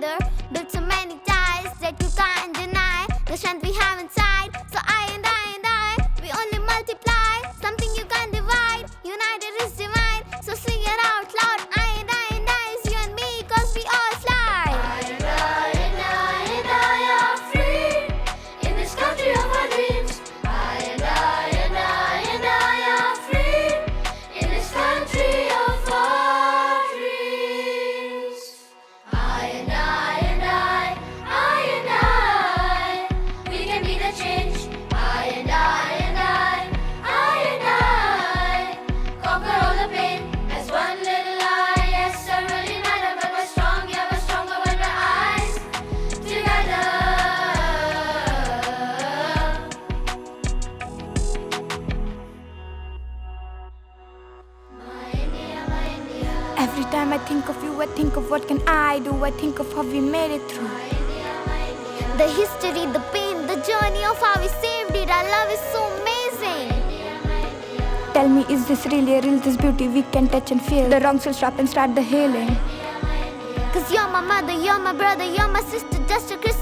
together, built so many ties that you can't deny. The strength we have inside, so I, we only multiply. Something you can't divide, united is divine. So sing it out loud, I, is you and me, cause we all fly. I are free in this country of our dreams. I are free in this country of our dreams. I, we can be the change. I, conquer all the pain as one little eye. Yes, I really matter, but we're strong. Yeah, we're stronger when we're eyes together. My India. Every time I think of you, I think of what can I do. I think of how we made it through. The history, the pain, the journey of how we saved it. Our love is so amazing. Tell me, is this really real, this beauty we can touch and feel? The wrongs will stop and start the healing. Cause you're my mother, you're my brother, you're my sister, just a Christian.